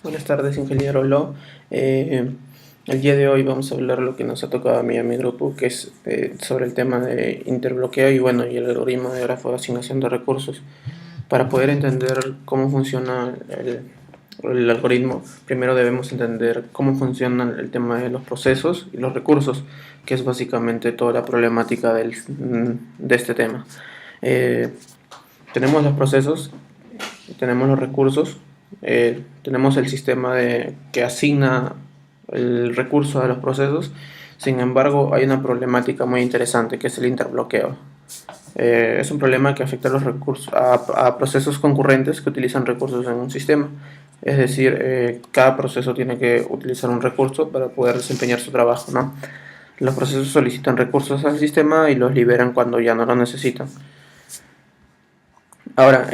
Buenas tardes, ingeniero Lo. El día de hoy vamos a hablar lo que nos ha tocado a mí y a mi grupo, que es sobre el tema de interbloqueo y el algoritmo de grafo de asignación de recursos. Para poder entender cómo funciona el algoritmo, primero debemos entender cómo funciona el tema de los procesos y los recursos, que es básicamente toda la problemática de este tema. Eh, Tenemos los procesos, tenemos los recursos, tenemos el sistema que asigna el recurso a los procesos. Sin embargo, hay una problemática muy interesante que es el interbloqueo. Es un problema que afecta a los recursos, a procesos concurrentes que utilizan recursos en un sistema. Es decir, cada proceso tiene que utilizar un recurso para poder desempeñar su trabajo, ¿no? Los procesos solicitan recursos al sistema y los liberan cuando ya no los necesitan. Ahora,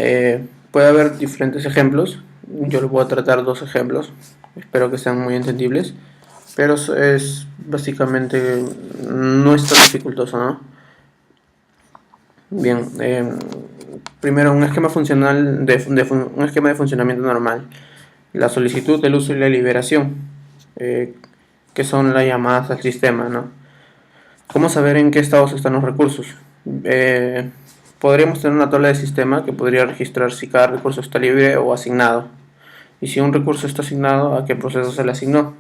puede haber diferentes ejemplos. Yo les voy a tratar dos ejemplos. Espero que sean muy entendibles. Pero es básicamente no es tan dificultoso, ¿no? Bien, primero un esquema funcional un esquema de funcionamiento normal. La solicitud, el uso y la liberación, que son las llamadas al sistema, ¿no? ¿Cómo saber en qué estados están los recursos? Eh, Podríamos tener una tabla de sistema que podría registrar si cada recurso está libre o asignado. Y si un recurso está asignado, a qué proceso se le asignó.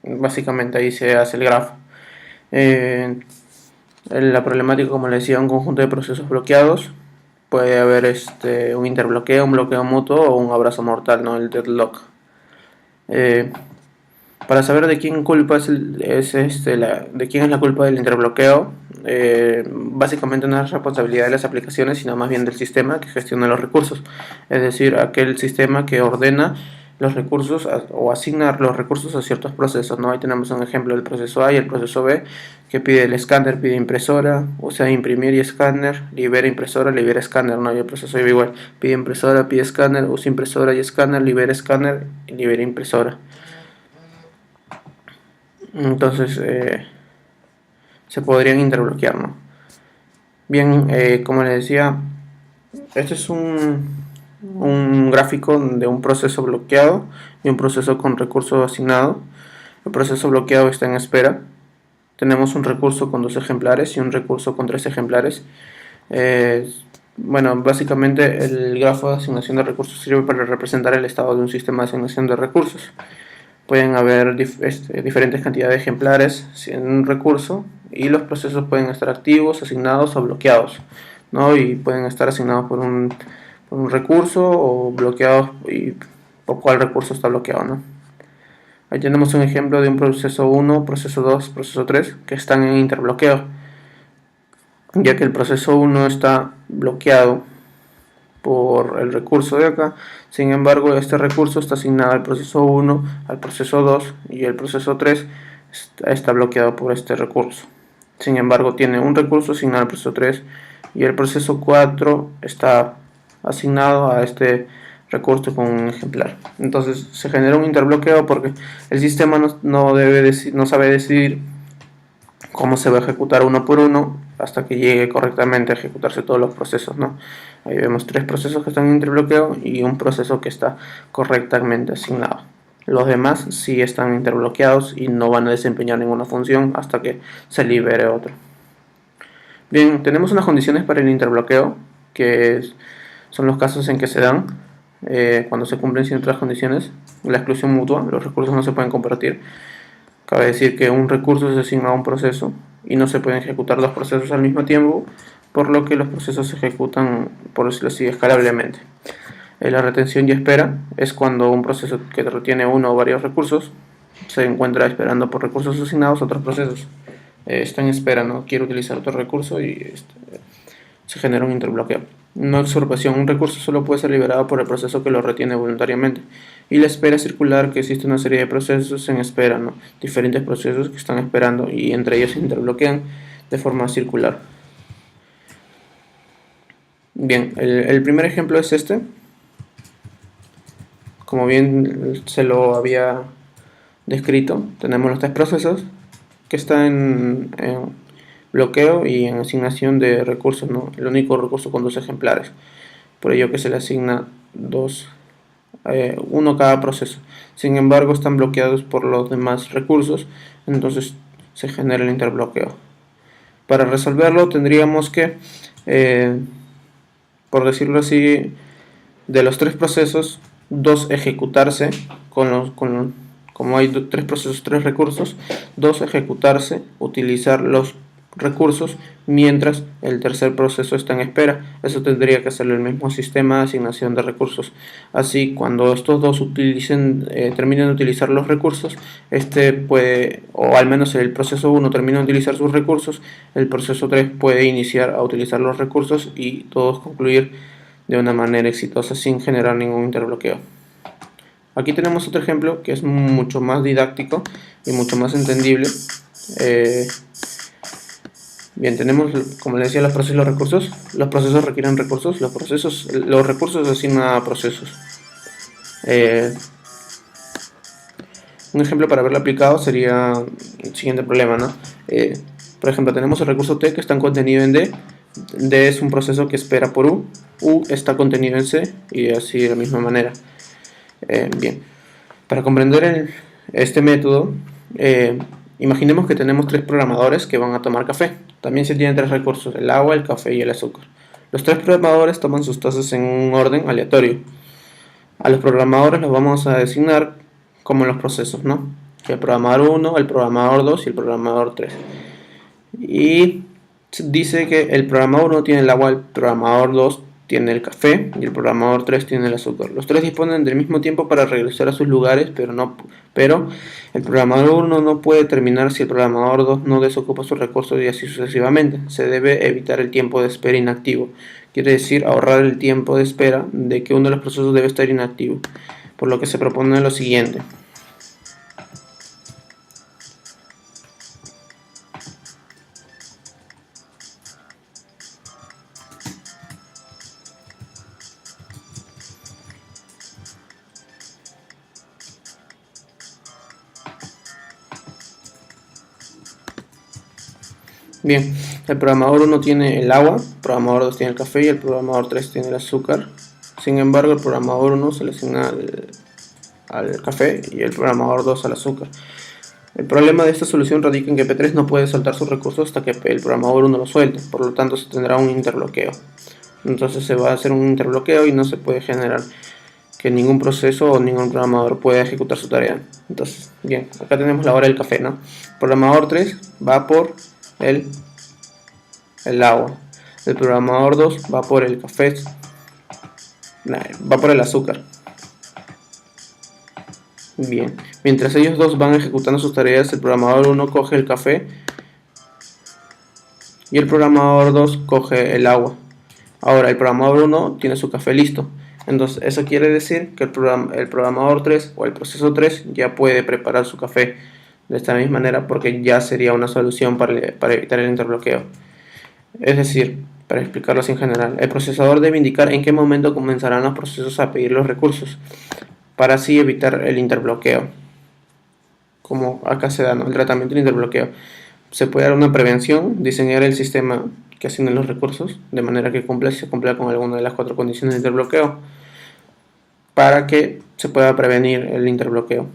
Básicamente ahí se hace el grafo. Eh, la problemática, como le decía, un conjunto de procesos bloqueados. Puede haber un interbloqueo, un bloqueo mutuo o un abrazo mortal, ¿no? El deadlock. Eh, para saber de quién culpa de quién es la culpa del interbloqueo, básicamente no es responsabilidad de las aplicaciones, sino más bien del sistema que gestiona los recursos. Es decir, aquel sistema que ordena los recursos o asignar los recursos a ciertos procesos, ¿no? Ahí tenemos un ejemplo del proceso A y el proceso B, que pide el escáner, pide impresora, o sea, imprimir y escáner, libera impresora, libera escáner, ¿no? Y el proceso B igual, pide impresora, pide escáner, usa impresora y escáner, libera y libera impresora. Entonces, se podrían interbloquear, ¿no? Bien, como les decía, este es un gráfico de un proceso bloqueado y un proceso con recurso asignado. El proceso bloqueado está en espera. Tenemos un recurso con 2 ejemplares y un recurso con 3 ejemplares. Bueno, básicamente el grafo de asignación de recursos sirve para representar el estado de un sistema de asignación de recursos. Pueden haber diferentes cantidades de ejemplares en un recurso y los procesos pueden estar activos, asignados o bloqueados, ¿no? Y pueden estar asignados por un recurso o bloqueados y por cuál recurso está bloqueado, ¿no? Ahí tenemos un ejemplo de un proceso 1, proceso 2, proceso 3 que están en interbloqueo, ya que el proceso 1 está bloqueado por el recurso de acá. Sin embargo, este recurso está asignado al proceso 1, al proceso 2 y el proceso 3 está bloqueado por este recurso. Sin embargo, tiene un recurso asignado al proceso 3 y el proceso 4 está asignado a este recurso con un ejemplar. Entonces se genera un interbloqueo porque el sistema no sabe decidir cómo se va a ejecutar uno por uno hasta que llegue correctamente a ejecutarse todos los procesos, ¿no? Ahí vemos 3 procesos que están en interbloqueo y un proceso que está correctamente asignado. Los demás sí están interbloqueados y no van a desempeñar ninguna función hasta que se libere otro. Bien, tenemos unas condiciones para el interbloqueo, son los casos en que se dan cuando se cumplen ciertas condiciones. La exclusión mutua, los recursos no se pueden compartir. Cabe decir que un recurso se asigna a un proceso y no se pueden ejecutar 2 procesos al mismo tiempo, por lo que los procesos se ejecutan, por decirlo así, escalablemente. La retención y espera es cuando un proceso que retiene uno o varios recursos se encuentra esperando por recursos asignados a otros procesos. Está en espera, no quiere utilizar otro recurso y se genera un interbloqueo. No exurpación, un recurso solo puede ser liberado por el proceso que lo retiene voluntariamente. Y la espera circular, que existe una serie de procesos en espera, ¿no? Diferentes procesos que están esperando y entre ellos se interbloquean de forma circular. Bien, el primer ejemplo es este. Como bien se lo había descrito, tenemos los 3 procesos que están en bloqueo y en asignación de recursos, ¿no? El único recurso con 2 ejemplares. Por ello que se le asigna 2 uno cada proceso. Sin embargo, están bloqueados por los demás recursos, entonces se genera el interbloqueo. Para resolverlo tendríamos que, por decirlo así, de los tres procesos, dos ejecutarse como hay tres procesos, tres recursos, dos ejecutarse, utilizar los recursos mientras el tercer proceso está en espera. Eso tendría que hacerlo el mismo sistema de asignación de recursos. Así, cuando estos dos terminen de utilizar los recursos, este puede, o al menos el proceso 1 termina de utilizar sus recursos, el proceso 3 puede iniciar a utilizar los recursos y todos concluir de una manera exitosa sin generar ningún interbloqueo. Aquí tenemos otro ejemplo que es mucho más didáctico y mucho más entendible. Bien, tenemos, como les decía, los procesos y los recursos. Los procesos requieren recursos, los recursos se asignan a procesos. Un ejemplo para verlo aplicado sería el siguiente problema, ¿no? Por ejemplo, tenemos el recurso T que está contenido en D. D es un proceso que espera por U está contenido en C y así de la misma manera. Bien, para comprender este método, imaginemos que tenemos tres programadores que van a tomar café. También se tienen tres recursos, el agua, el café y el azúcar. Los tres programadores toman sus tazas en un orden aleatorio. A los programadores los vamos a designar como los procesos, ¿no? El programador 1, el programador 2 y el programador 3. Y dice que el programador 1 tiene el agua, el programador 2 tiene el café y el programador 3 tiene el azúcar. Los tres disponen del mismo tiempo para regresar a sus lugares, pero el programador 1 no puede terminar si el programador 2 no desocupa sus recursos y así sucesivamente. Se debe evitar el tiempo de espera inactivo. Quiere decir ahorrar el tiempo de espera de que uno de los procesos debe estar inactivo. Por lo que se propone lo siguiente. Bien, el programador 1 tiene el agua, el programador 2 tiene el café y el programador 3 tiene el azúcar. Sin embargo, el programador 1 se le asigna al café y el programador 2 al azúcar. El problema de esta solución radica en que P3 no puede soltar sus recursos hasta que el programador 1 lo suelte, por lo tanto se tendrá un interbloqueo. Entonces se va a hacer un interbloqueo y no se puede generar que ningún proceso o ningún programador pueda ejecutar su tarea. Entonces, bien, acá tenemos la hora del café, ¿no? El programador 3 va por el agua. El programador 2 va por el café, va por el azúcar. Bien, mientras ellos dos van ejecutando sus tareas, el programador 1 coge el café y el programador 2 coge el agua. Ahora el programador 1 tiene su café listo. Entonces eso quiere decir que el programador 3 o el proceso 3 ya puede preparar su café de esta misma manera, porque ya sería una solución para evitar el interbloqueo. Es decir, para explicarlo así en general, el procesador debe indicar en qué momento comenzarán los procesos a pedir los recursos, para así evitar el interbloqueo. Como acá se da, ¿no?, el tratamiento del interbloqueo. Se puede dar una prevención, diseñar el sistema que asigne los recursos de manera que se cumpla con alguna de las cuatro condiciones de interbloqueo, para que se pueda prevenir el interbloqueo.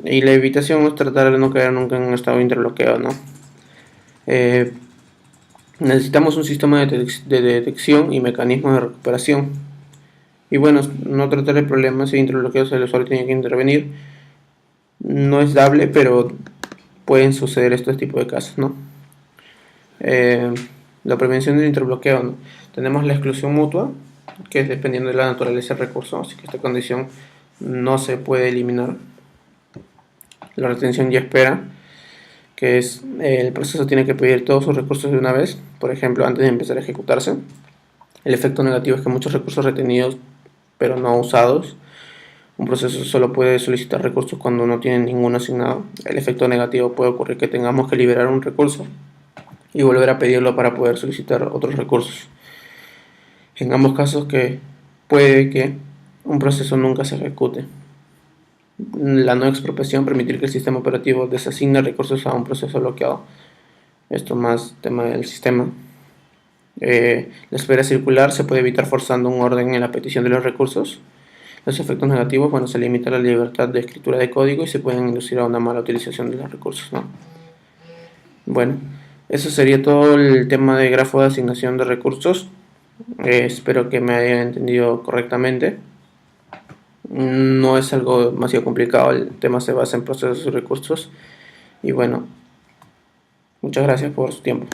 Y la evitación es tratar de no caer nunca en un estado de interbloqueo, ¿no? Necesitamos un sistema de detección y mecanismos de recuperación. Y bueno, no tratar el problema si hay interbloqueos, el usuario tiene que intervenir. No es dable, pero pueden suceder estos tipos de casos, ¿no? La prevención del interbloqueo, ¿no? Tenemos la exclusión mutua, que es dependiendo de la naturaleza del recurso, así que esta condición no se puede eliminar. La retención y espera, que es el proceso tiene que pedir todos sus recursos de una vez, por ejemplo, antes de empezar a ejecutarse. El efecto negativo es que muchos recursos retenidos pero no usados. Un proceso solo puede solicitar recursos cuando no tiene ninguno asignado. El efecto negativo puede ocurrir que tengamos que liberar un recurso y volver a pedirlo para poder solicitar otros recursos. En ambos casos puede que un proceso nunca se ejecute. La no expropiación, permitir que el sistema operativo desasigne recursos a un proceso bloqueado. Esto más tema del sistema. La espera circular se puede evitar forzando un orden en la petición de los recursos. Los efectos negativos, bueno, se limita la libertad de escritura de código y se pueden inducir a una mala utilización de los recursos, ¿no? Bueno, eso sería todo el tema de grafo de asignación de recursos. Espero que me hayan entendido correctamente. No es algo demasiado complicado, el tema se basa en procesos y recursos. Y bueno, muchas gracias por su tiempo.